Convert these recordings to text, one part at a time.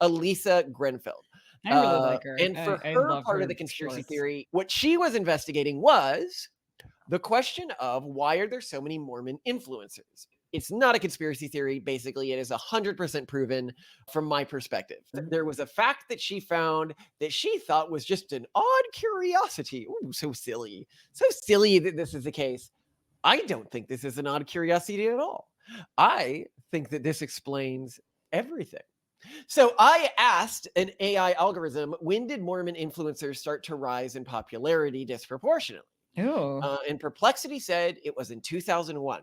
Elisa Grenfell. I really like her. And for I her love part of her the conspiracy shorts. theory, what she was investigating was the question of why are there so many Mormon influencers? It's not a conspiracy theory. Basically, it is 100% proven from my perspective. There was a fact that she found that she thought was just an odd curiosity. Ooh, so silly. So silly that this is the case. I don't think this is an odd curiosity at all. I think that this explains everything. So I asked an AI algorithm, when did Mormon influencers start to rise in popularity disproportionately? Ooh. And Perplexity said it was in 2001.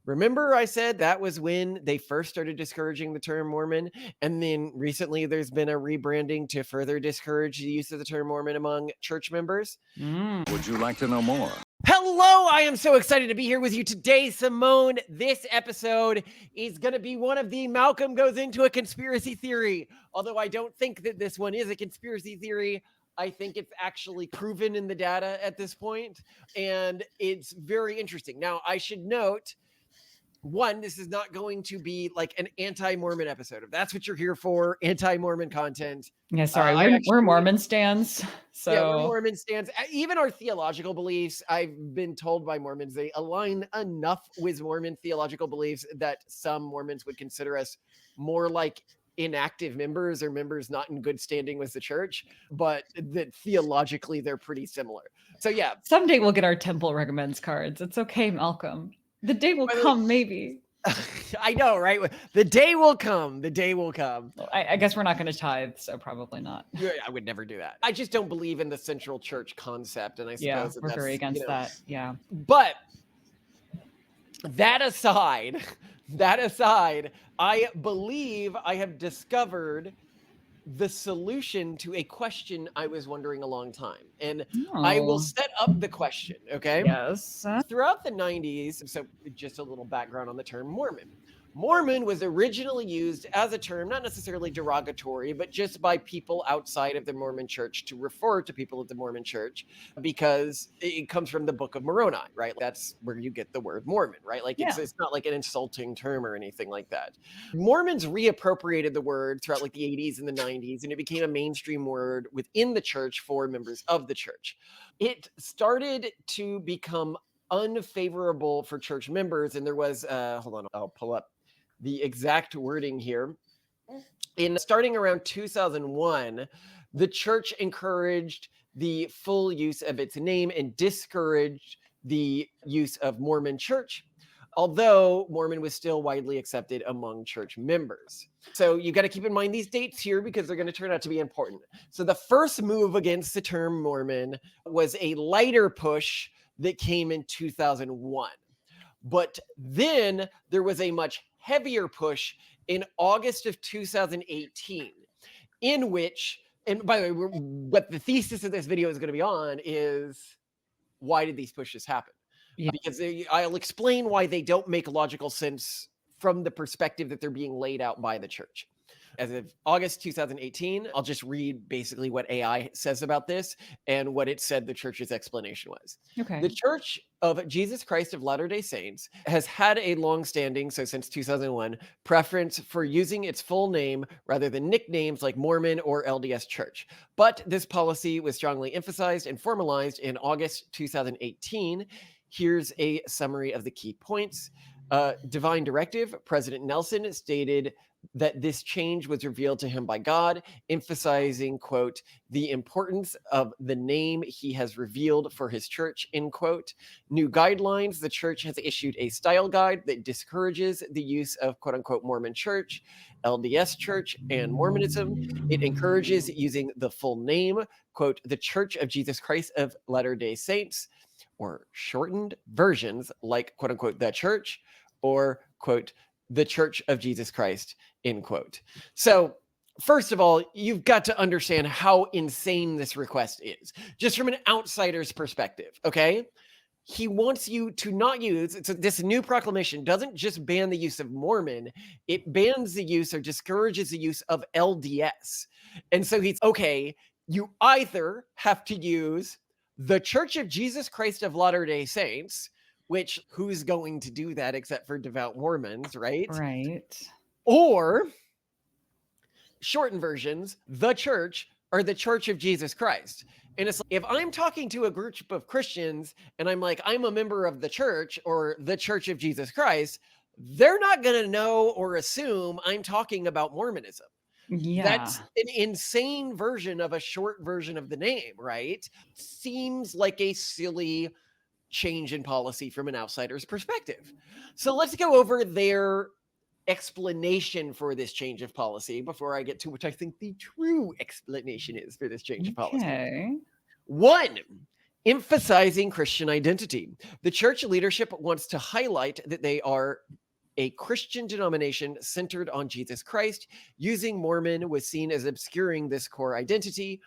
Remember, I said that was when they first started discouraging the term Mormon. And then recently there's been a rebranding to further discourage the use of the term Mormon among church members. Would you like to know more? Hello, I am so excited to be here with you today, Simone. This episode is going to be one of the Malcolm goes into a conspiracy theory. Although I don't think that this one is a conspiracy theory. I think it's actually proven in the data at this point, and it's very interesting. Now, I should note, one, this is not going to be like an anti-Mormon episode. If that's what you're here for, anti-Mormon content. Yeah, sorry, I we're Mormon stans, Yeah, we're so Mormon stans. Even our theological beliefs, I've been told by Mormons, they align enough with Mormon theological beliefs that some Mormons would consider us more like inactive members or members not in good standing with the church, but that theologically they're pretty similar. So yeah, someday we'll get our temple recommends cards. It's okay, Malcolm. The day will by the way, come, maybe. I know, right? The day will come. The day will come. Well, I guess we're not going to tithe, so probably not. Yeah, I would never do that. I just don't believe in the central church concept, and I Yeah, suppose we're that's very against that. Yeah. But that aside, I believe I have discovered the solution to a question I was wondering a long time. And I will Oh, set up the question, okay? yes. Throughout the 90s, so just a little background on the term Mormon. Mormon was originally used as a term, not necessarily derogatory, but just by people outside of the Mormon church to refer to people of the Mormon church because it comes from the Book of Moroni, right? That's where you get the word Mormon, right? Like Yeah. it's not like an insulting term or anything like that. Mormons reappropriated the word throughout like the 80s and the 90s, and it became a mainstream word within the church for members of the church. It started to become unfavorable for church members, and there was hold on, I'll pull up the exact wording here. In starting around 2001, the church encouraged the full use of its name and discouraged the use of Mormon church, although Mormon was still widely accepted among church members. So you got to keep in mind these dates here because they're going to turn out to be important. So the first move against the term Mormon was a lighter push that came in 2001. But then there was a much heavier push in August of 2018, in which, and by the way, what the thesis of this video is going to be on is why did these pushes happen? Yeah. Because I'll explain why they don't make logical sense from the perspective that they're being laid out by the church. As of August 2018, I'll just read basically what AI says about this and what it said the church's explanation was. Okay. The Church of Jesus Christ of Latter-day Saints has had a long-standing, so since 2001, preference for using its full name rather than nicknames like Mormon or LDS Church. But this policy was strongly emphasized and formalized in August 2018. Here's a summary of the key points. Divine directive, President Nelson stated that this change was revealed to him by God, emphasizing, quote, the importance of the name he has revealed for his church, end quote. New guidelines, the church has issued a style guide that discourages the use of, quote unquote, Mormon church, LDS church, and Mormonism. It encourages using the full name, quote, the Church of Jesus Christ of Latter-day Saints, or shortened versions like, quote unquote, the church, or, quote, the Church of Jesus Christ, end quote. So, first of all, you've got to understand how insane this request is, just from an outsider's perspective, okay? He wants you to not use, so this new proclamation doesn't just ban the use of Mormon, it bans the use or discourages the use of LDS. And so he's, okay, you either have to use the Church of Jesus Christ of Latter-day Saints, which who's going to do that except for devout Mormons, right? Right. Or shortened versions, the church, are the Church of Jesus Christ. And it's like, if I'm talking to a group of Christians and I'm like, I'm a member of the church or the Church of Jesus Christ, they're not going to know or assume I'm talking about Mormonism. That's Yeah. an insane version of a short version of the name, right? Seems like a silly change in policy from an outsider's perspective. So let's go over their explanation for this change of policy before I get to which I think the true explanation is for this change of policy. Okay. One, emphasizing Christian identity. The church leadership wants to highlight that they are a Christian denomination centered on Jesus Christ. Using Mormon was seen as obscuring this core identity,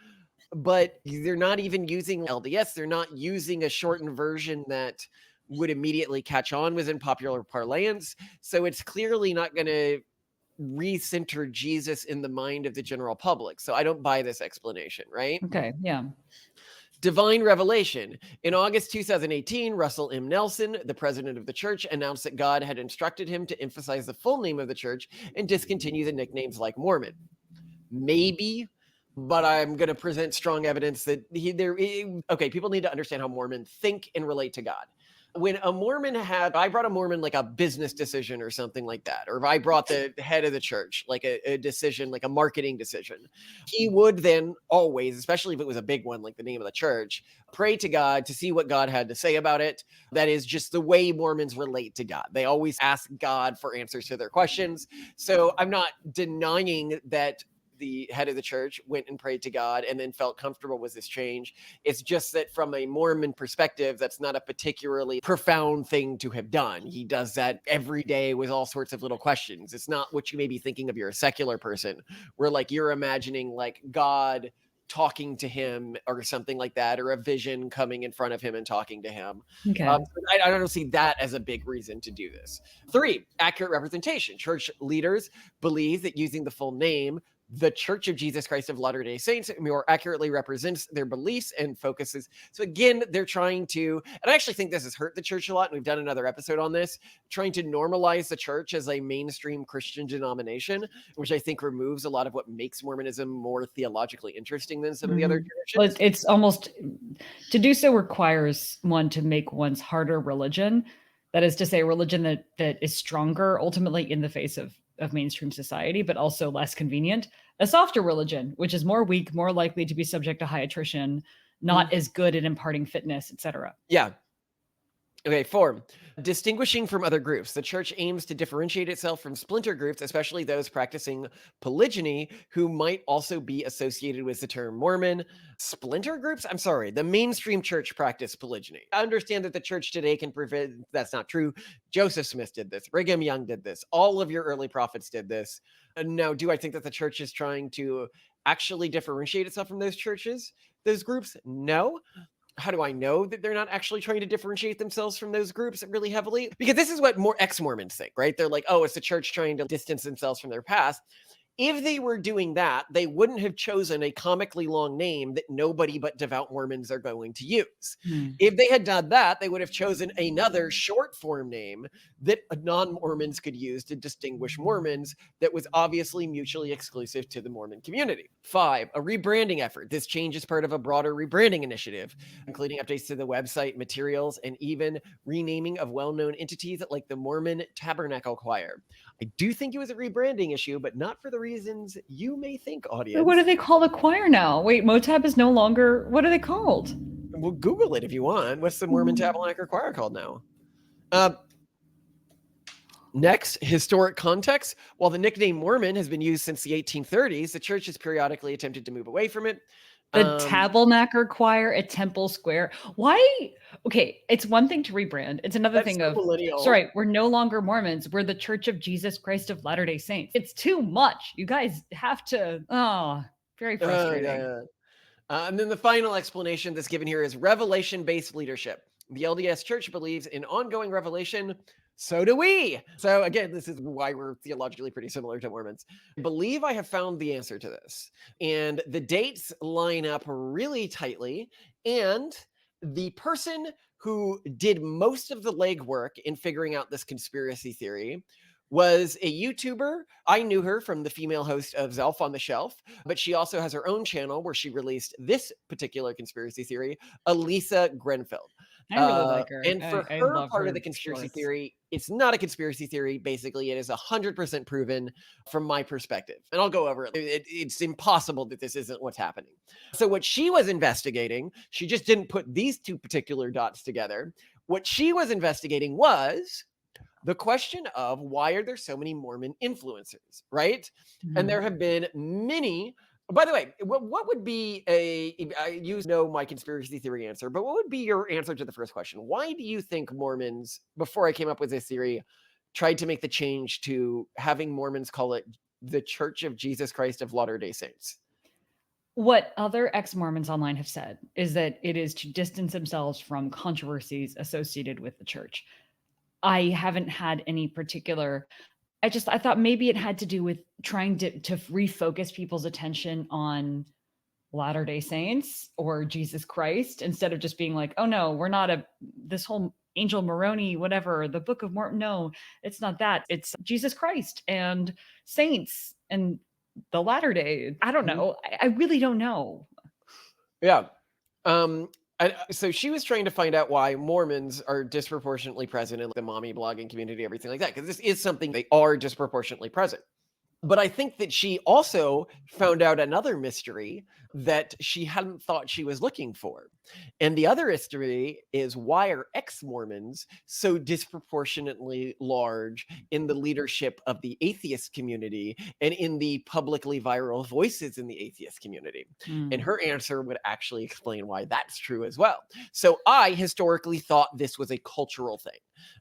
but they're not even using LDS. They're not using a shortened version that would immediately catch on within popular parlance. So it's clearly not going to recenter Jesus in the mind of the general public. So I don't buy this explanation, right? Okay. Yeah. Divine revelation. In August 2018, Russell M. Nelson, the president of the church, announced that God had instructed him to emphasize the full name of the church and discontinue the nicknames like Mormon. Maybe, but I'm going to present strong evidence that people need to understand how Mormons think and relate to God. When a Mormon I brought a Mormon like a business decision or something like that, or if I brought the head of the church like a decision, like a marketing decision, he would then always, especially if it was a big one like the name of the church, pray to God to see what God had to say about it. That is just the way Mormons relate to God. They always ask God for answers to their questions. So I'm not denying that the head of the church went and prayed to God and then felt comfortable with this change. It's just that from a Mormon perspective, that's not a particularly profound thing to have done. He does that every day with all sorts of little questions. It's not what you may be thinking of. You're a secular person where like you're imagining like God talking to him or something like that, or a vision coming in front of him and talking to him. Okay. I don't see that as a big reason to do this. 3, accurate representation. Church leaders believe that using the full name, the Church of Jesus Christ of Latter-day Saints, more accurately represents their beliefs and focuses. So again, they're trying to, and I actually think this has hurt the church a lot, and we've done another episode on this, trying to normalize the church as a mainstream Christian denomination, which I think removes a lot of what makes Mormonism more theologically interesting than some of the other Well, traditions. it's almost, to do so requires one to make one's harder religion. That is to say, a religion that is stronger ultimately in the face of mainstream society, but also less convenient. A softer religion, which is more weak, more likely to be subject to high attrition, not as good at imparting fitness, etc. Yeah. Okay, 4, distinguishing from other groups. The church aims to differentiate itself from splinter groups, especially those practicing polygyny, who might also be associated with the term Mormon. Splinter groups? I'm sorry, the mainstream church practice polygyny. I understand that the church today can prevent, that's not true. Joseph Smith did this. Brigham Young did this. All of your early prophets did this. Now, do I think that the church is trying to actually differentiate itself from those churches, those groups? No. How do I know that they're not actually trying to differentiate themselves from those groups really heavily? Because this is what more ex-Mormons think, right? They're like, oh, it's the church trying to distance themselves from their past. If they were doing that, they wouldn't have chosen a comically long name that nobody but devout Mormons are going to use. If they had done that, they would have chosen another short form name that non-Mormons could use to distinguish Mormons that was obviously mutually exclusive to the Mormon community. 5, a rebranding effort. This change is part of a broader rebranding initiative, including updates to the website, materials, and even renaming of well-known entities like the Mormon Tabernacle Choir. I do think it was a rebranding issue, but not for the reasons you may think, audience. What do they call the choir now? Wait, Motab is no longer, what are they called? Well, Google it if you want. What's the Mormon Tabernacle Choir called now? Next, historic context. While the nickname Mormon has been used since the 1830s, the church has periodically attempted to move away from it. The Tabernacle Choir at Temple Square. Why? Okay, it's one thing to rebrand. It's another thing of, sorry, we're no longer Mormons. We're the Church of Jesus Christ of Latter-day Saints. It's too much. You guys have to, very frustrating. And then the final explanation that's given here is revelation-based leadership. The LDS Church believes in ongoing revelation. So do we. So again, this is why we're theologically pretty similar to Mormons. I believe I have found the answer to this. And the dates line up really tightly. And the person who did most of the legwork in figuring out this conspiracy theory was a YouTuber. I knew her from the female host of Zelf on the Shelf, but she also has her own channel where she released this particular conspiracy theory, Elisa Grenfell. I really like her. And for I her love part of the her conspiracy shorts. theory, it's not a conspiracy theory. Basically, it is 100% proven from my perspective. And I'll go over it. It's impossible that this isn't what's happening. So, what she was investigating, she just didn't put these two particular dots together. What she was investigating was the question of why are there so many Mormon influencers, right? And there Mhm. have been many. By the way, what would be a, you know my conspiracy theory answer, but what would be your answer to the first question? Why do you think Mormons, before I came up with this theory, tried to make the change to having Mormons call it the Church of Jesus Christ of Latter-day Saints? What other ex-Mormons online have said is that it is to distance themselves from controversies associated with the church. I haven't had any particular. I thought maybe it had to do with trying to refocus people's attention on Latter-day Saints or Jesus Christ instead of just being like, "Oh no, we're not this whole Angel Moroni, whatever, the Book of Mormon." No, it's not that. It's Jesus Christ and saints and the latter day. I don't Mhm. know. I really don't know. Yeah. And so she was trying to find out why Mormons are disproportionately present in the mommy blogging community, everything like that, because this is something they are disproportionately present. But I think that she also found out another mystery that she hadn't thought she was looking for. And the other mystery is why are ex-Mormons so disproportionately large in the leadership of the atheist community and in the publicly viral voices in the atheist community? And Mm. her answer would actually explain why that's true as well. So I historically thought this was a cultural thing.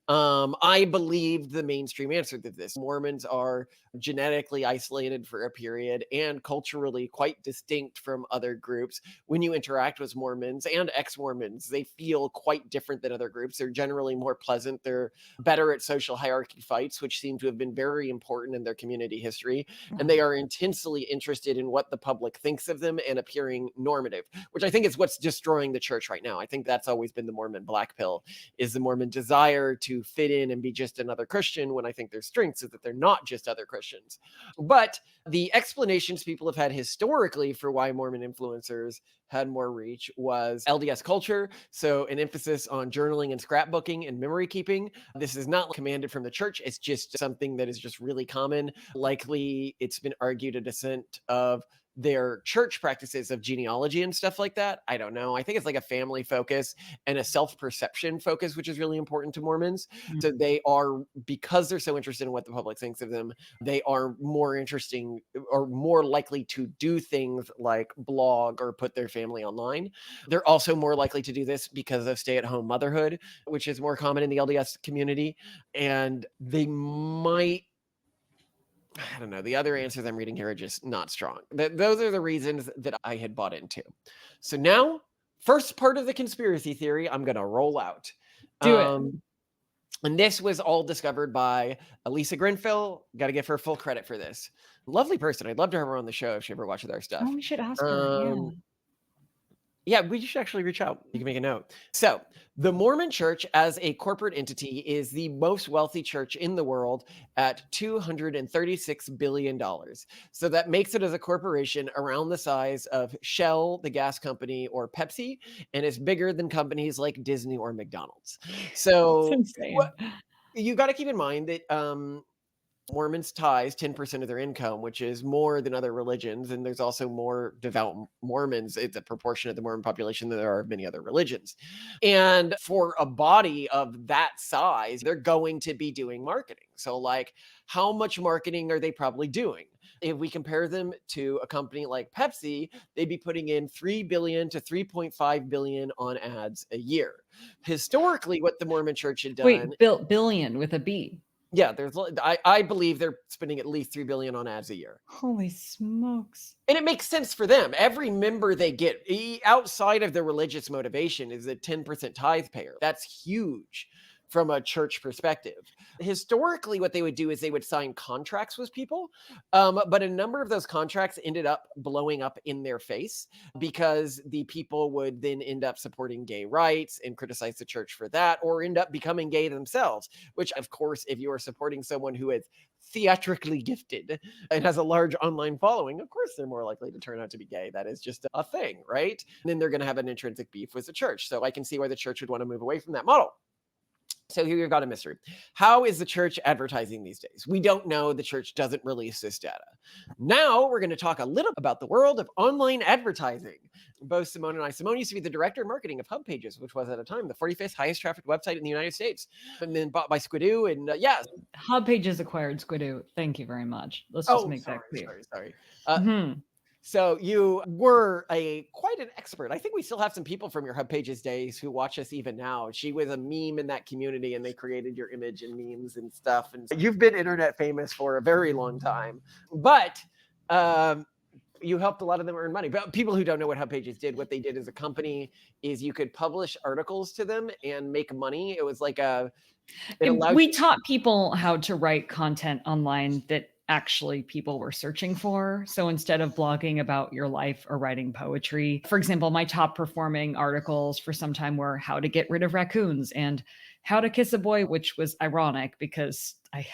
I believed the mainstream answer to this. Mormons are genetically isolated for a period and culturally quite distinct from other groups. When you interact with Mormons and ex-Mormons, they feel quite different than other groups. They're generally more pleasant. They're better at social hierarchy fights, which seem to have been very important in their community history. And they are intensely interested in what the public thinks of them and appearing normative, which I think is what's destroying the church right now. I think that's always been the Mormon black pill, is the Mormon desire to fit in and be just another Christian, when I think their strengths is that they're not just other Christians. But the explanations people have had historically for why Mormon influencers had more reach was LDS culture. So, an emphasis on journaling and scrapbooking and memory keeping. This is not commanded from the church, it's just something that is just really common. Likely, it's been argued a descent of their church practices of genealogy and stuff like that. I don't know. I think it's like a family focus and a self-perception focus, which is really important to Mormons. Mm. So they are, because they're so interested in what the public thinks of them, they are more interesting or more likely to do things like blog or put their family online. They're also more likely to do this because of stay-at-home motherhood, which is more common in the LDS community. And they might, I don't know. The other answers I'm reading here are just not strong. Those are the reasons that I had bought into. So now, first part of the conspiracy theory, I'm going to roll out. Do it. And this was all discovered by Elisa Grenfell. Got to give her full credit for this. Lovely person. I'd love to have her on the show if she ever watches our Oh, stuff. we should ask her. Yeah. Yeah, we should actually reach out. You can make a note. So, the Mormon Church as a corporate entity is the most wealthy church in the world at $236 billion. So, that makes it as a corporation around the size of Shell, the gas company, or Pepsi, and is bigger than companies like Disney or McDonald's. It's So, insane. you got to keep in mind that Mormons tithe 10% of their income, which is more than other religions. And there's also more devout Mormons. It's a proportion of the Mormon population than there are of many other religions. And for a body of that size, they're going to be doing marketing. So, like, how much marketing are they probably doing? If we compare them to a company like Pepsi, they'd be putting in 3 billion to 3.5 billion on ads a year. Historically, what the Mormon church had done, Wait, billion with a B. yeah, I believe they're spending at least 3 billion on ads a year. Holy smokes. And it makes sense for them. Every member they get outside of their religious motivation is a 10% tithe payer. That's huge. from a church perspective. Historically, what they would do is they would sign contracts with people, but a number of those contracts ended up blowing up in their face because the people would then end up supporting gay rights and criticize the church for that, or end up becoming gay themselves, which, of course, if you are supporting someone who is theatrically gifted and has a large online following, of course they're more likely to turn out to be gay. That is just a thing, right? And then they're going to have an intrinsic beef with the church. So I can see why the church would want to move away from that model. So here you've got a mystery. How is the church advertising these days? We don't know. The church doesn't release this data. Now we're going to talk a little about the world of online advertising. Both Simone and I. Simone used to be the director of marketing of Hub Pages, which was at a time the 45th highest trafficked website in the United States, and then bought by Squidoo. And Hub Pages acquired Squidoo. Thank you very much. Let's just make that clear. Sorry. Mhm. So you were quite an expert. I think we still have some people from your Hub Pages days who watch us even now. She was a meme in that community, and they created your image and memes and stuff. And you've been internet famous for a very long time. But you helped a lot of them earn money. But people who don't know what Hub Pages did, what they did as a company is you could publish articles to them and make money. It was like we taught people how to write content online that actually people were searching for. So instead of blogging about your life or writing poetry, for example, my top performing articles for some time were how to get rid of raccoons and how to kiss a boy, which was ironic because I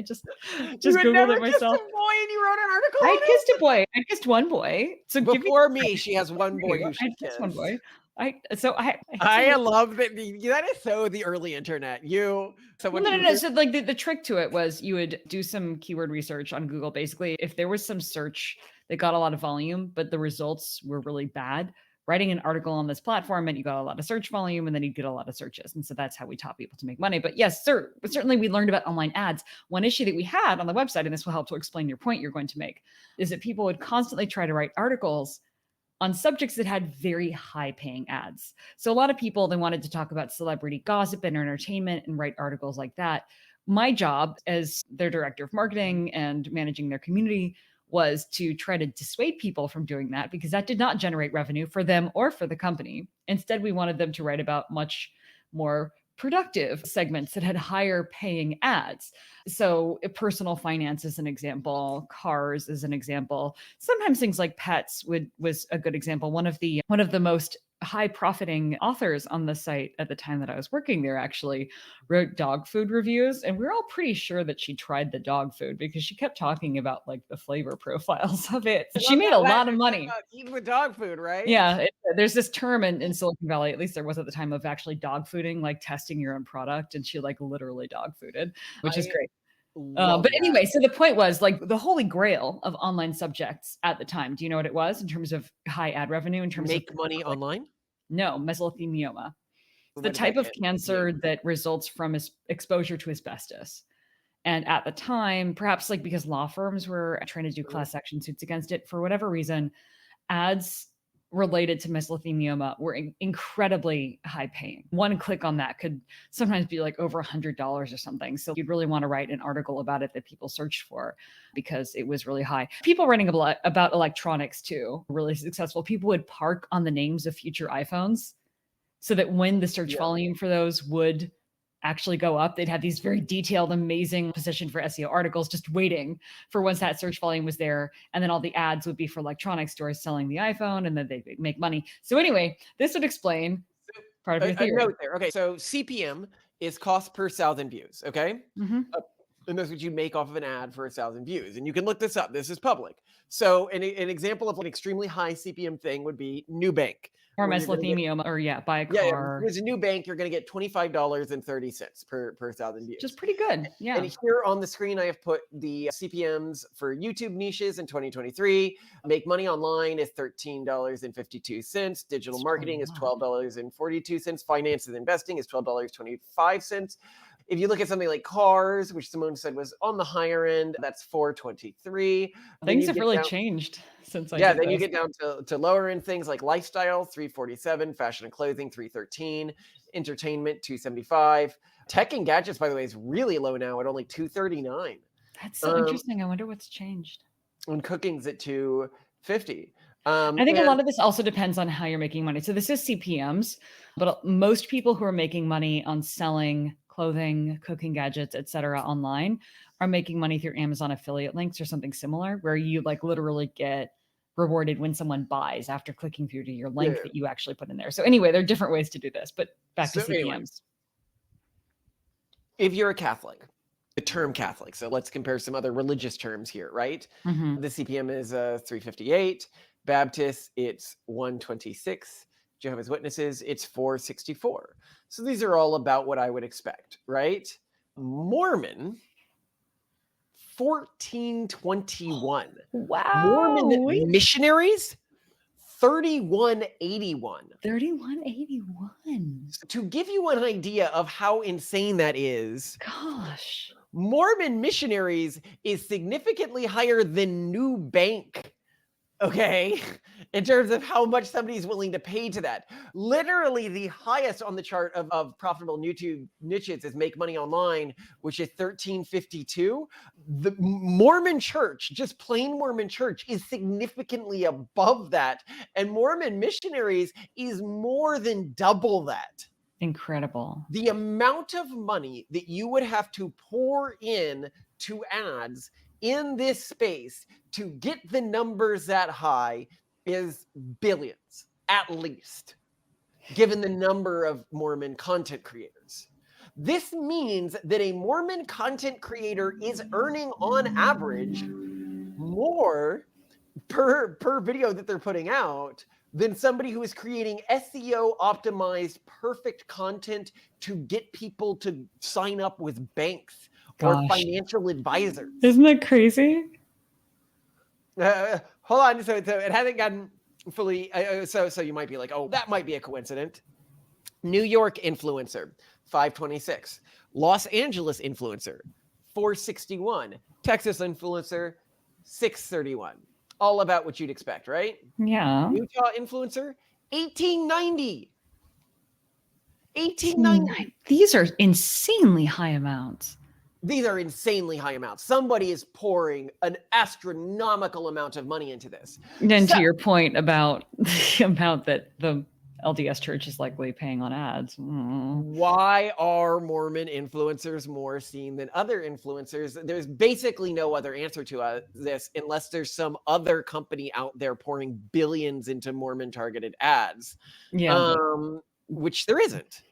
just Googled it myself. Kissed a boy and you wrote an article I on kissed a boy. I kissed one boy. So before me, she has one boy who she kissed. One boy. I love that. That is so the early internet. No. So like the trick to it was you would do some keyword research on Google. Basically, if there was some search that got a lot of volume, but the results were really bad, writing an article on this platform meant you got a lot of search volume, and then you'd get a lot of searches. And so that's how we taught people to make money. But yes, sir, but certainly we learned about online ads. One issue that we had on the website, and this will help to explain your point you're going to make, is that people would constantly try to write articles on subjects that had very high paying ads. So a lot of people, they wanted to talk about celebrity gossip and entertainment and write articles like that. My job as their director of marketing and managing their community was to try to dissuade people from doing that because that did not generate revenue for them or for the company. Instead, we wanted them to write about much more productive segments that had higher paying ads. So personal finance is an example, cars is an example. Sometimes things like pets was a good example. One of the most high profiting authors on the site at the time that I was working there actually wrote dog food reviews, and we were all pretty sure that she tried the dog food because she kept talking about like the flavor profiles of it. She made a lot of money eating with dog food, right? Yeah, there's this term in Silicon Valley, at least there was at the time, of actually dog fooding, like testing your own product, and she like literally dog fooded, which is great. But anyway, so the point was like the holy grail of online subjects at the time. Do you know what it was in terms of high ad revenue? In terms of money online? No, mesothelioma. It's the type of cancer that results from exposure to asbestos. And at the time, perhaps like because law firms were trying to do class action suits against it, for whatever reason, ads related to mesothelioma were incredibly high paying. One click on that could sometimes be like over $100 or something. So you'd really want to write an article about it that people searched for because it was really high. People writing about electronics too, really successful. People would park on the names of future iPhones so that when the search volume for those would actually go up, they'd have these very detailed, amazing position for SEO articles just waiting for once that search volume was there. And then all the ads would be for electronics stores selling the iPhone, and then they make money. So anyway, this would explain part of your theory. Note there. Okay, so CPM is cost per 1,000 views, okay? Mm-hmm. And that's what you make off of an ad for 1,000 views. And you can look this up. This is public. So an example of an extremely high CPM thing would be Nubank. Or mesothelioma, or buy a car. Yeah, if it's a new bank, you're going to get $25.30 per 1,000 views. Just pretty good, yeah. And here on the screen, I have put the CPMs for YouTube niches in 2023. Make money online is $13.52. Digital marketing is $12.42. Finance and investing is $12.25. If you look at something like cars, which Simone said was on the higher end, that's $4.23. Things have really changed since I then you get down to lower end things like lifestyle, $3.47, fashion and clothing, $3.13, entertainment, $2.75. Tech and gadgets, by the way, is really low now at only $2.39. That's so interesting. I wonder what's changed. And cooking's at $2.50. I think a And lot of this also depends on how you're making money. So this is CPMs, but most people who are making money on selling clothing, cooking gadgets, etc. online are making money through Amazon affiliate links or something similar, where you like literally get rewarded when someone buys after clicking through to your link yeah. that you actually put in there. So anyway, there are different ways to do this, but back to So anyway, CPMs. if you're a Catholic, the term Catholic, so let's compare some other religious terms here, right? Mhm. The CPM is 358. Baptist, it's 126. Jehovah's Witnesses, it's 464. So these are all about what I would expect, right? Mormon, 1421. Mormon Wow. missionaries, 3181. 3181. To give you an idea of how insane that is, Gosh. Mormon missionaries is significantly higher than New Bank, okay, in terms of how much somebody's willing to pay to that. Literally the highest on the chart of profitable YouTube niches is Make Money Online, which is 1352. The Mormon church, just plain Mormon church, is significantly above that. And Mormon missionaries is more than double that. Incredible. The amount of money that you would have to pour in to ads in this space to get the numbers that high is billions, at least, given the number of Mormon content creators. This means that a Mormon content creator is earning on average more per video that they're putting out than somebody who is creating SEO optimized perfect content to get people to sign up with banks or Gosh. financial advisors. Isn't that crazy? Hold on, so it hasn't gotten fully. So you might be like, oh, that might be a coincidence. New York influencer, 526. Los Angeles influencer, 461. Texas influencer, 631. All about what you'd expect, right? Yeah. Utah influencer, 1890. 1890. These are insanely high amounts. These are insanely high amounts. Somebody is pouring an astronomical amount of money into this. Then So- to your point about the amount that the LDS church is likely paying on ads. Why are Mormon influencers more seen than other influencers? There's basically no other answer to this unless there's some other company out there pouring billions into Mormon targeted ads. Yeah. Which there isn't.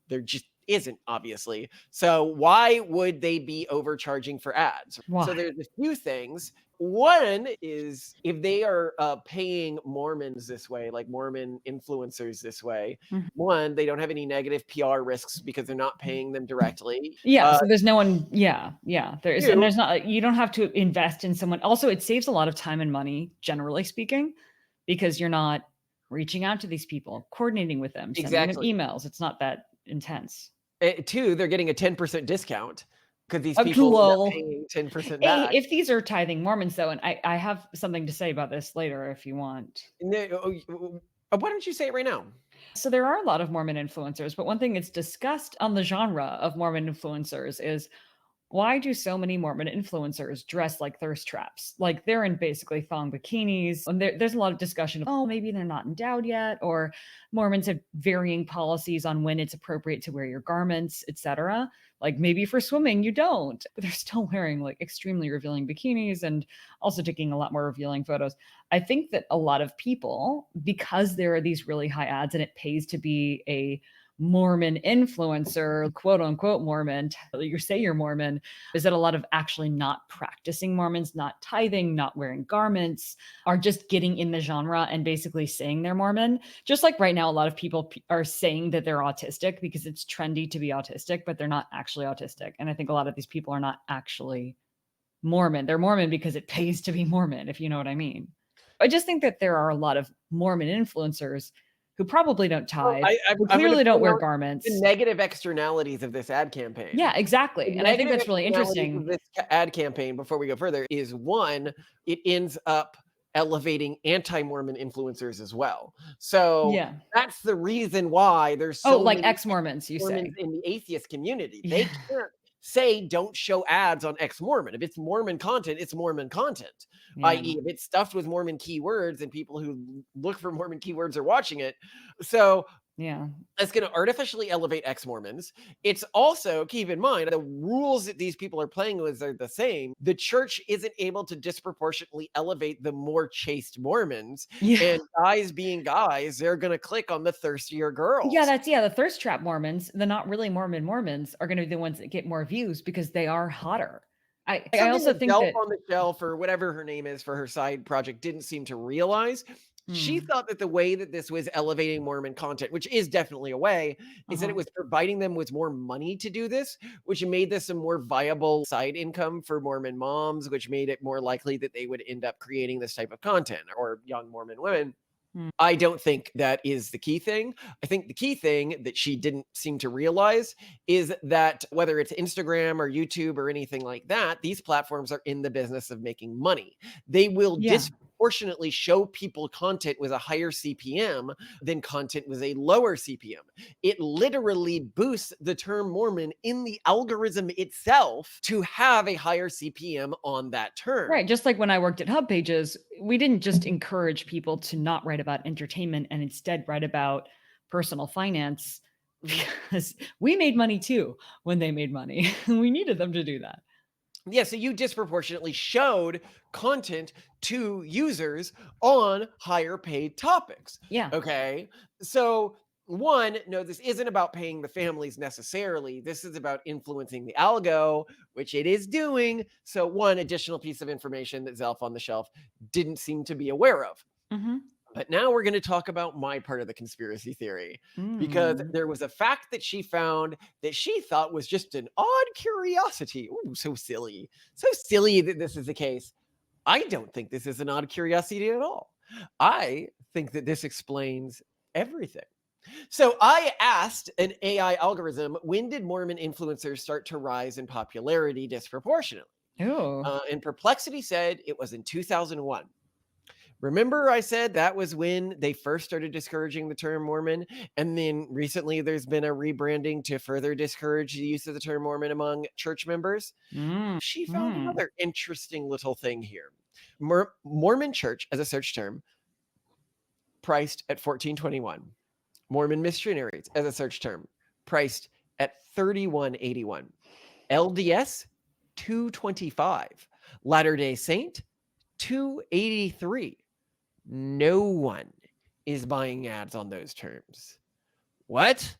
There just isn't, obviously. So why would they be overcharging for ads? Why? So there's a few things. One is if they are paying Mormons this way, like Mormon influencers this way, Mhm. one, they don't have any negative PR risks because they're not paying them directly. Yeah, so there's no one. Yeah. There's Two- not. You don't have to invest in someone. Also, it saves a lot of time and money, generally speaking, because you're not reaching out to these people, coordinating with them, sending Exactly. them emails. It's not that intense. Two, they're getting a 10% discount because these Oh, people end up lol. paying 10% Hey, back. if these are tithing Mormons, though, and I have something to say about this later if you want. Why don't you say it right now? So there are a lot of Mormon influencers, but one thing that's discussed on the genre of Mormon influencers is why do so many Mormon influencers dress like thirst traps? Like they're in basically thong bikinis. And there's a lot of discussion of, oh, maybe they're not endowed yet, or Mormons have varying policies on when it's appropriate to wear your garments, etc. Like maybe for swimming, you don't, but they're still wearing like extremely revealing bikinis and also taking a lot more revealing photos. I think that a lot of people, because there are these really high ads and it pays to be a Mormon influencer, quote unquote Mormon, you say you're Mormon, is that a lot of actually not practicing Mormons, not tithing, not wearing garments, are just getting in the genre and basically saying they're Mormon. Just like right now, a lot of people are saying that they're autistic because it's trendy to be autistic, but they're not actually autistic. And I think a lot of these people are not actually Mormon. They're Mormon because it pays to be Mormon, if you know what I mean. I just think that there are a lot of Mormon influencers who probably don't tithe, who clearly don't wear garments. The negative externalities of this ad campaign. Yeah, exactly. And I think that's really interesting. Of this ad campaign, before we go further, is one, it ends up elevating anti-Mormon influencers as well. So Yeah. that's the reason why there's so like many ex-Mormons, you say. Mormons in the atheist community. They can't say don't show ads on ex-Mormon. If it's Mormon content, it's Mormon content. Yeah. I.e., if it's stuffed with Mormon keywords and people who look for Mormon keywords are watching it. So Yeah. it's going to artificially elevate ex-Mormons. It's also, keep in mind, the rules that these people are playing with are the same. The church isn't able to disproportionately elevate the more chaste Mormons. Yeah. And guys being guys, they're going to click on the thirstier girls. Yeah, the thirst trap Mormons, the not really Mormons are going to be the ones that get more views because they are hotter. I also that think Delph that on the Shelf, or whatever her name is for her side project, didn't seem to realize. She thought that the way that this was elevating Mormon content, which is definitely a way, is that it was providing them with more money to do this, which made this a more viable side income for Mormon moms, which made it more likely that they would end up creating this type of content, or young Mormon women. I don't think that is the key thing. I think the key thing that she didn't seem to realize is that whether it's Instagram or YouTube or anything like that, these platforms are in the business of making money. They will disproportionately show people content with a higher CPM than content with a lower CPM. It literally boosts the term Mormon in the algorithm itself to have a higher CPM on that term. Right. Just like when I worked at Hub Pages, we didn't just encourage people to not write about entertainment and instead write about personal finance, because we made money too when they made money. We needed them to do that. Yeah, so you disproportionately showed content to users on higher paid topics. Yeah. Okay. So, one, no, this isn't about paying the families necessarily. This is about influencing the algo, which it is doing. So, one additional piece of information that Zelf on the Shelf didn't seem to be aware of. But now we're going to talk about my part of the conspiracy theory, because there was a fact that she found that she thought was just an odd curiosity. Ooh, so silly. So silly that this is the case. I don't think this is an odd curiosity at all. I think that this explains everything. So I asked an AI algorithm, when did Mormon influencers start to rise in popularity disproportionately? And Perplexity said it was in 2001. Remember, I said that was when they first started discouraging the term Mormon, and then recently there's been a rebranding to further discourage the use of the term Mormon among church members. She found another interesting little thing here. Mormon church as a search term, priced at $14.21. Mormon missionaries as a search term, priced at $31.81. LDS, $225. Latter-day Saint, $283. No one is buying ads on those terms. What?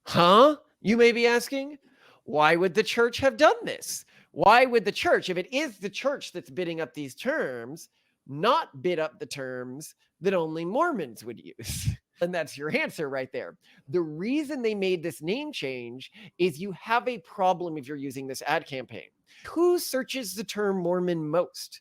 Huh? You may be asking. Why would the church have done this? Why would the church, if it is the church that's bidding up these terms, not bid up the terms that only Mormons would use? And that's your answer right there. The reason they made this name change is you have a problem if you're using this ad campaign. Who searches the term Mormon most?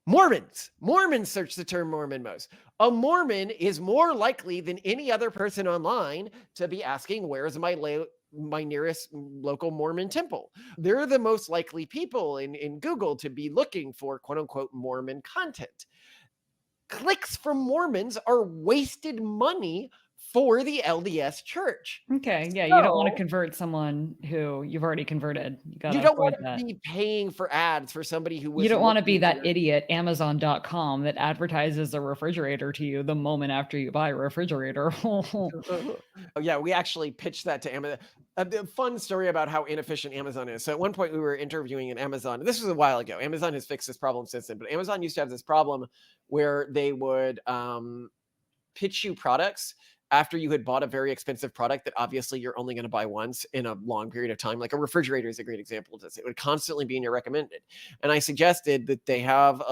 Mormons. Mormons search the term Mormon most. A Mormon is more likely than any other person online to be asking, where's my nearest local Mormon temple? They're the most likely people in Google to be looking for quote unquote Mormon content. Clicks from Mormons are wasted money for the LDS church. Okay. Yeah. You don't want to convert someone who you've already converted. You don't want to be paying for ads for somebody who was. You don't want to be that idiot Amazon.com that advertises a refrigerator to you the moment after you buy a refrigerator. Yeah, we actually pitched that to Amazon. A fun story about how inefficient Amazon is. So at one point we were interviewing an Amazon. This was a while ago. Amazon has fixed this problem since then, but Amazon used to have this problem where they would pitch you products after you had bought a very expensive product that obviously you're only going to buy once in a long period of time. Like a refrigerator is a great example of this. It would constantly be in your recommended. And I suggested that they have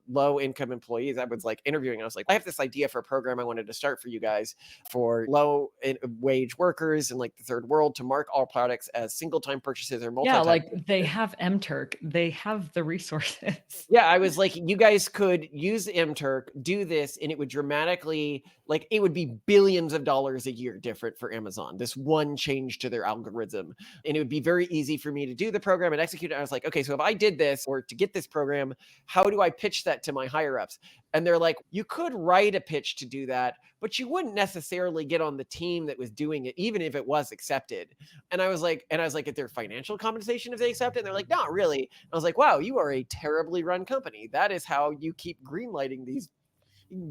low income employees. I was like interviewing. I was like, I have this idea for a program I wanted to start for you guys for low wage workers in like the third world to mark all products as single time purchases or multi-time. Yeah, like they have MTurk. They have the resources. Yeah, I was like, you guys could use MTurk, do this, and it would dramatically, like, it would be billions of dollars a year different for Amazon. This one change to their algorithm. And it would be very easy for me to do the program and execute it. I was like, okay, so if I did this or to get this program, how do I pitch that to my higher ups? And they're like, you could write a pitch to do that, but you wouldn't necessarily get on the team that was doing it, even if it was accepted. And I was like, is there financial compensation if they accept it? And they're like, not really. And I was like, wow, you are a terribly run company. That is how you keep greenlighting these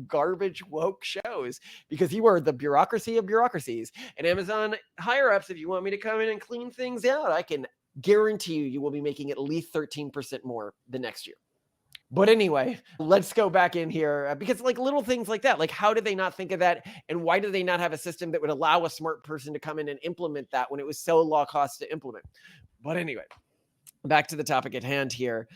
garbage woke shows, because you are the bureaucracy of bureaucracies. And Amazon higher ups, if you want me to come in and clean things out, I can guarantee you will be making at least 13% more the next year. But anyway, let's go back in here, because like little things like that, like how did they not think of that? And why do they not have a system that would allow a smart person to come in and implement that when it was so low cost to implement? But anyway, back to the topic at hand here.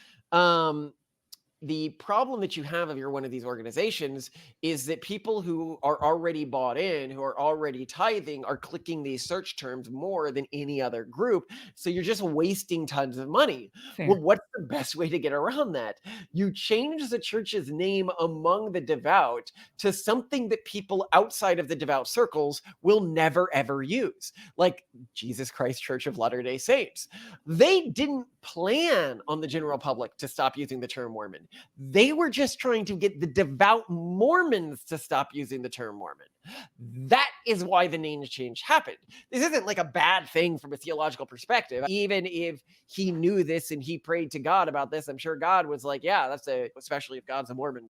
The problem that you have if you're one of these organizations is that people who are already bought in, who are already tithing, are clicking these search terms more than any other group. So you're just wasting tons of money. Fair. Well, what's the best way to get around that? You change the church's name among the devout to something that people outside of the devout circles will never, ever use, like Jesus Christ Church of Latter-day Saints. They didn't plan on the general public to stop using the term Mormon. They were just trying to get the devout Mormons to stop using the term Mormon. That is why the name change happened. This isn't like a bad thing from a theological perspective. Even if he knew this and he prayed to God about this, I'm sure God was like, yeah, especially if God's a Mormon.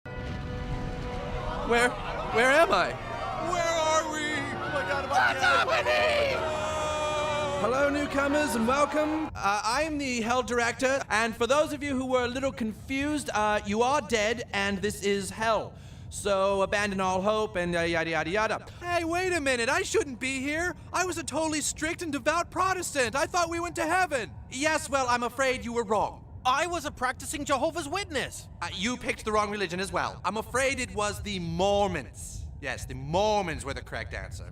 Where am I? Where are we? Oh my God, what's happening? Hello, newcomers, and welcome. I'm the Hell Director, and for those of you who were a little confused, you are dead, and this is Hell. So abandon all hope and yada yada yada. Hey, wait a minute, I shouldn't be here. I was a totally strict and devout Protestant. I thought we went to heaven. Yes, well, I'm afraid you were wrong. I was a practicing Jehovah's Witness. You picked the wrong religion as well. I'm afraid it was the Mormons. Yes, the Mormons were the correct answer.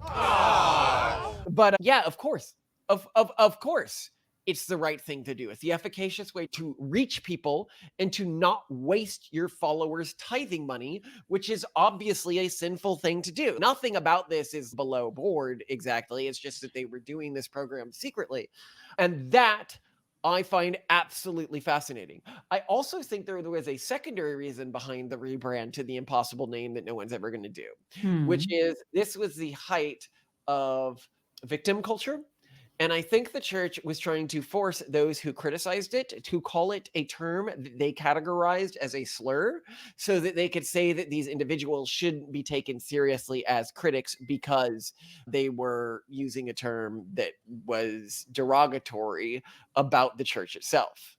But yeah, of course. Of course, it's the right thing to do. It's the efficacious way to reach people and to not waste your followers' tithing money, which is obviously a sinful thing to do. Nothing about this is below board exactly. It's just that they were doing this program secretly. And that I find absolutely fascinating. I also think there was a secondary reason behind the rebrand to the impossible name that no one's ever going to do, which is this was the height of victim culture. And I think the church was trying to force those who criticized it to call it a term that they categorized as a slur, so that they could say that these individuals shouldn't be taken seriously as critics because they were using a term that was derogatory about the church itself.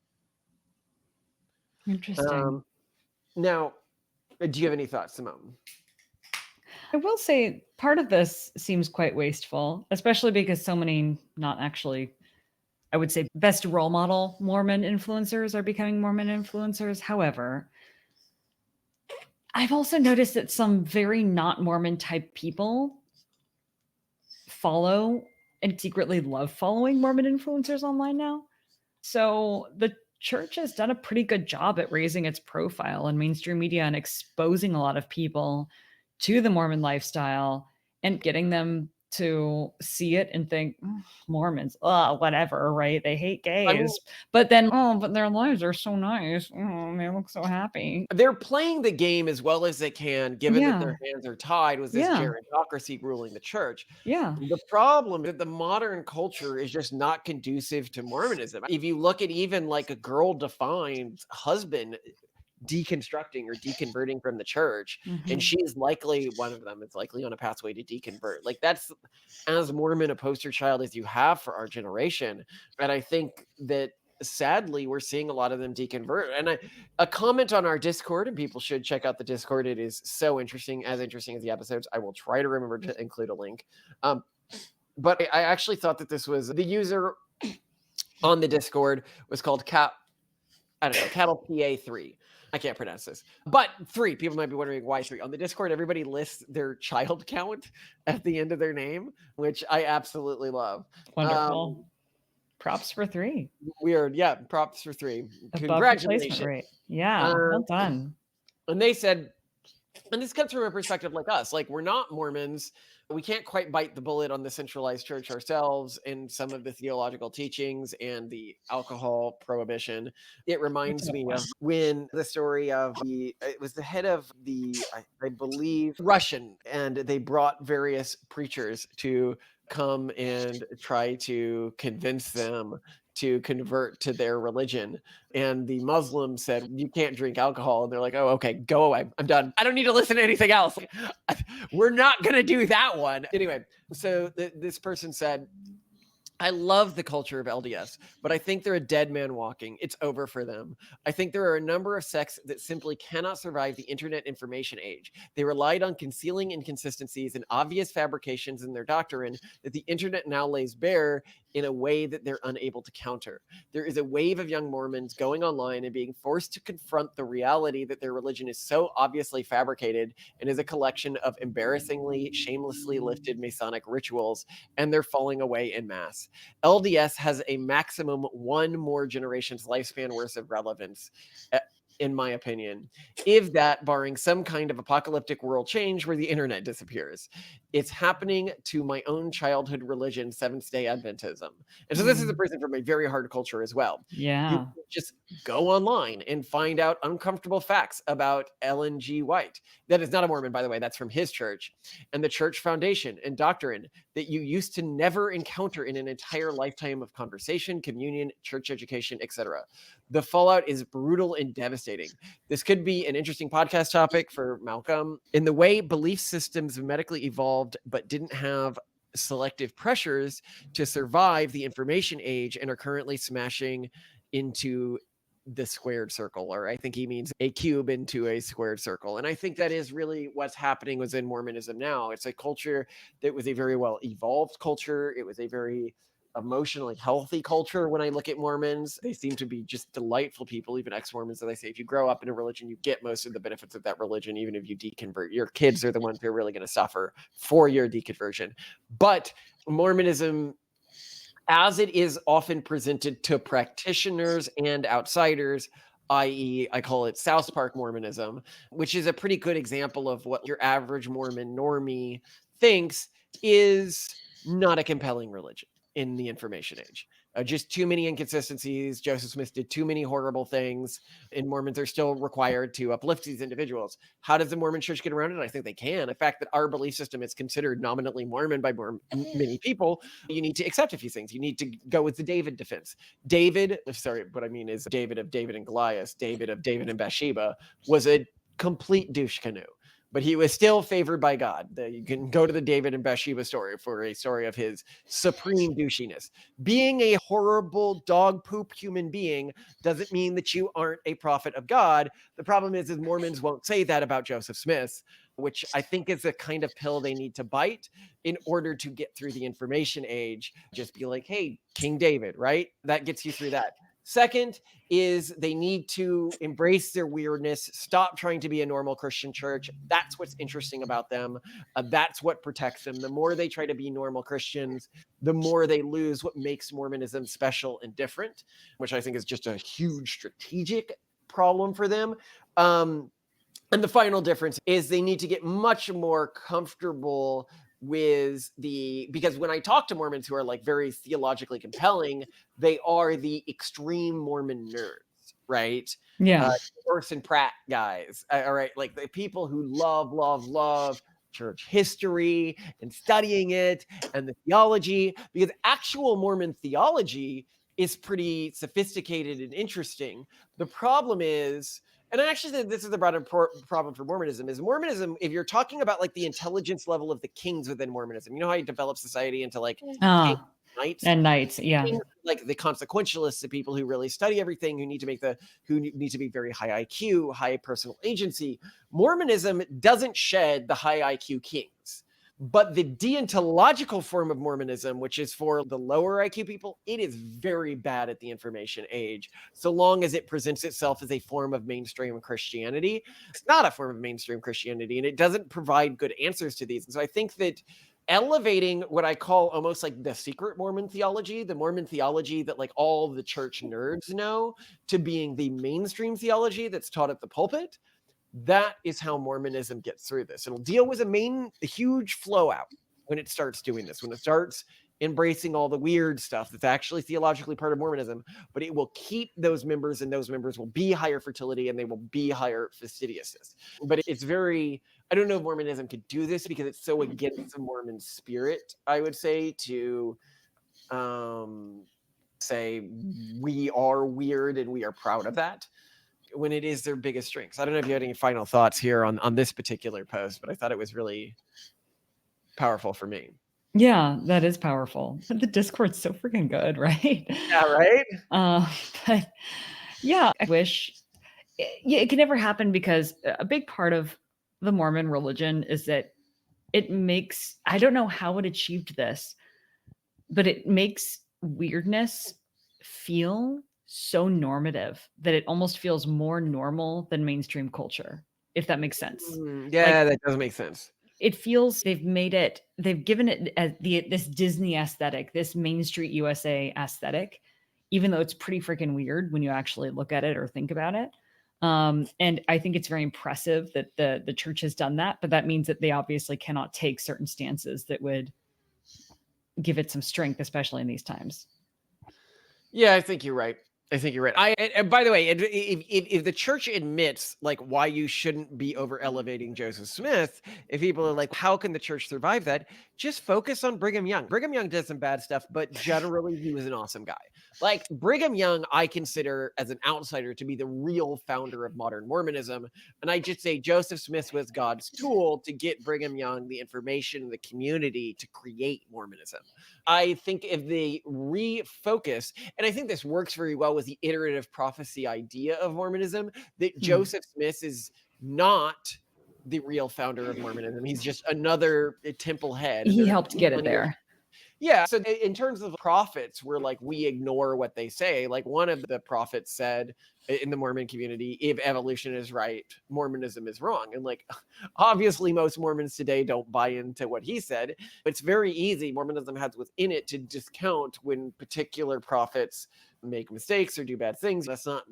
Interesting. Now, do you have any thoughts, Simone? I will say part of this seems quite wasteful, especially because so many not actually, I would say, best role model Mormon influencers are becoming Mormon influencers. However, I've also noticed that some very not Mormon type people follow and secretly love following Mormon influencers online now. So the church has done a pretty good job at raising its profile in mainstream media and exposing a lot of people to the Mormon lifestyle and getting them to see it and think Mormons, whatever, right? They hate gays, but then, but their lives are so nice. They look so happy. They're playing the game as well as they can, given that their hands are tied with this gerontocracy ruling the church. Yeah. The problem is that the modern culture is just not conducive to Mormonism. If you look at even like a girl-defined husband deconstructing or deconverting from the church, and she is likely one of them. It's likely on a pathway to deconvert. Like that's as Mormon a poster child as you have for our generation. And I think that sadly we're seeing a lot of them deconvert. And a comment on our Discord, and people should check out the Discord. It is so interesting as the episodes. I will try to remember to include a link. But I actually thought that this was the user on the Discord was called Cattle PA3. I can't pronounce this, but 3. People might be wondering why 3. On the Discord, everybody lists their child count at the end of their name, which I absolutely love. Wonderful. Props for 3. Weird. Yeah. Props for 3. Above Congratulations. replacement rate. Yeah. Well done. And they said, And this comes from a perspective like us. Like, we're not Mormons. We can't quite bite the bullet on the centralized church ourselves and some of the theological teachings and the alcohol prohibition. It reminds me of when the story of it was the head of I believe, Russian, and they brought various preachers to come and try to convince them to convert to their religion. And the Muslim said, "You can't drink alcohol." And they're like, "Oh, okay, go away. I'm done. I don't need to listen to anything else. We're not going to do that one." Anyway, so this person said, "I love the culture of LDS, but I think they're a dead man walking. It's over for them. I think there are a number of sects that simply cannot survive the internet information age. They relied on concealing inconsistencies and obvious fabrications in their doctrine that the internet now lays bare in a way that they're unable to counter. There is a wave of young Mormons going online and being forced to confront the reality that their religion is so obviously fabricated and is a collection of embarrassingly, shamelessly lifted Masonic rituals, and they're falling away en masse. LDS has a maximum one more generation's lifespan worth of relevance, in my opinion, if that, barring some kind of apocalyptic world change where the internet disappears. It's happening to my own childhood religion, Seventh-day Adventism." And so this is a person from a very hard culture as well. Yeah. You just go online and find out uncomfortable facts about Ellen G. White. That is not a Mormon, by the way. That's from his church. And the church foundation and doctrine that you used to never encounter in an entire lifetime of conversation, communion, church education, etc. The fallout is brutal and devastating. This could be an interesting podcast topic for Malcolm. In the way belief systems medically evolved but didn't have selective pressures to survive the information age and are currently smashing into the squared circle, or I think he means a cube into a squared circle. And I think that is really what's happening within Mormonism now. It's a culture that was a very well evolved culture. It was a very emotionally healthy culture. When I look at Mormons, they seem to be just delightful people, even ex-Mormons. As I say, if you grow up in a religion, you get most of the benefits of that religion, even if you deconvert. Your kids are the ones who are really going to suffer for your deconversion. But Mormonism, as it is often presented to practitioners and outsiders, i.e., I call it South Park Mormonism, which is a pretty good example of what your average Mormon normie thinks is not a compelling religion in the information age. Just too many inconsistencies. Joseph Smith did too many horrible things, and Mormons are still required to uplift these individuals. How does the Mormon church get around it? I think they can. The fact that our belief system is considered nominally Mormon by many people, you need to accept a few things. You need to go with the David defense. What I mean is David of David and Goliath, David of David and Bathsheba, was a complete douche canoe, but he was still favored by God. You can go to the David and Bathsheba story for a story of his supreme douchiness. Being a horrible dog poop human being doesn't mean that you aren't a prophet of God. The problem is Mormons won't say that about Joseph Smith, which I think is the kind of pill they need to bite in order to get through the information age. Just be like, hey, King David, right? That gets you through that. Second is they need to embrace their weirdness, stop trying to be a normal Christian church. That's what's interesting about them. That's what protects them. The more they try to be normal Christians, the more they lose what makes Mormonism special and different, which I think is just a huge strategic problem for them. And the final difference is they need to get much more comfortable with because when I talk to Mormons who are like very theologically compelling, they are the extreme Mormon nerds, right? Yeah. Orson Pratt guys, all right, like the people who love church history and studying it and the theology, because actual Mormon theology is pretty sophisticated and interesting. The problem is, and I actually think this is the broader problem for Mormonism, is Mormonism, if you're talking about like the intelligence level of the kings within Mormonism, you know how you develop society into like kings, knights? And knights, yeah. Like the consequentialists, the people who really study everything, who need to be very high IQ, high personal agency. Mormonism doesn't shed the high IQ kings. But the deontological form of Mormonism, which is for the lower IQ people, it is very bad at the information age, so long as it presents itself as a form of mainstream Christianity. It's not a form of mainstream Christianity, and it doesn't provide good answers to these. And so I think that elevating what I call almost like the secret Mormon theology, the Mormon theology that like all the church nerds know, to being the mainstream theology that's taught at the pulpit, That is how Mormonism gets through this. It'll deal with a huge flow out when it starts doing this, when it starts embracing all the weird stuff that's actually theologically part of Mormonism, but it will keep those members, and those members will be higher fertility and they will be higher fastidiousness. But it's very, I don't know if Mormonism could do this because it's so against the Mormon spirit, I would say, to say we are weird and we are proud of that, when it is their biggest strengths. I don't know if you had any final thoughts here on this particular post, but I thought it was really powerful for me. Yeah, that is powerful. The Discord's so freaking good, right? Yeah, right? But yeah, I wish it can never happen, because a big part of the Mormon religion is that it makes, I don't know how it achieved this, but it makes weirdness feel so normative that it almost feels more normal than mainstream culture, if that makes sense. Yeah, that does make sense. It feels they've given it this Disney aesthetic, this Main Street USA aesthetic, even though it's pretty freaking weird when you actually look at it or think about it. And I think it's very impressive that the church has done that, but that means that they obviously cannot take certain stances that would give it some strength, especially in these times. Yeah, I think you're right. And by the way, if the church admits like why you shouldn't be over elevating Joseph Smith, if people are like, how can the church survive that? Just focus on Brigham Young. Brigham Young did some bad stuff, but generally he was an awesome guy. Like Brigham Young, I consider as an outsider to be the real founder of modern Mormonism. And I just say Joseph Smith was God's tool to get Brigham Young the information, the community to create Mormonism. I think if they refocus, and I think this works very well with the iterative prophecy idea of Mormonism, that Joseph Smith is not the real founder of Mormonism. He's just another temple head. He helped get it there. Yeah. So in terms of prophets, we're like, we ignore what they say. Like one of the prophets said in the Mormon community, if evolution is right, Mormonism is wrong. And like, obviously most Mormons today don't buy into what he said. It's very easy. Mormonism has within it to discount when particular prophets make mistakes or do bad things. That's not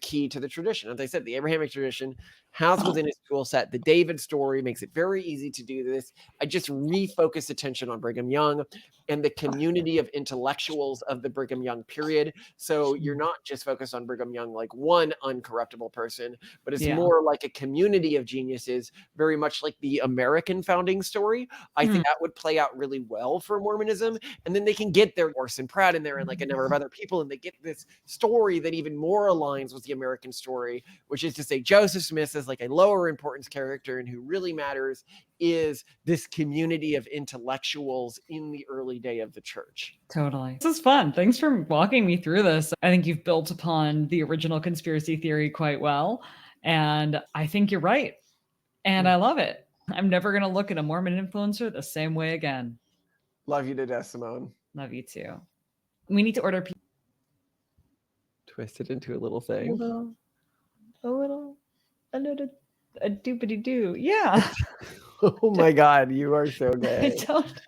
key to the tradition. As I said, the Abrahamic tradition has within its tool set the David story, makes it very easy to do this. I just refocus attention on Brigham Young and the community of intellectuals of the Brigham Young period. So you're not just focused on Brigham Young like one uncorruptible person, but it's more like a community of geniuses, very much like the American founding story. I think that would play out really well for Mormonism. And then they can get their Orson Pratt in there and like a number of other people, and they get this story that even more aligns with the American story, which is to say Joseph Smith is like a lower importance character, and who really matters is this community of intellectuals in the early day of the church. Totally. This is fun. Thanks for walking me through this. I think you've built upon the original conspiracy theory quite well. And I think you're right. And I love it. I'm never going to look at a Mormon influencer the same way again. Love you to death, Simone. Love you too. We need to order pizza. Twist it into a little thing. A doopity doo. Yeah. Oh my God, you are so gay.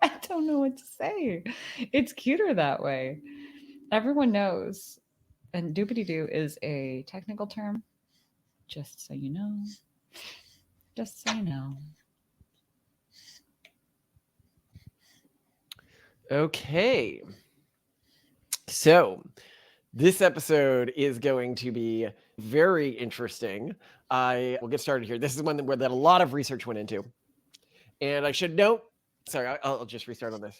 I don't know what to say. It's cuter that way. Everyone knows. And doopity doo is a technical term. Just so you know. Just so you know. Okay. So this episode is going to be very interesting. I will get started here. This is one that a lot of research went into. And I should note, sorry, I'll just restart on this.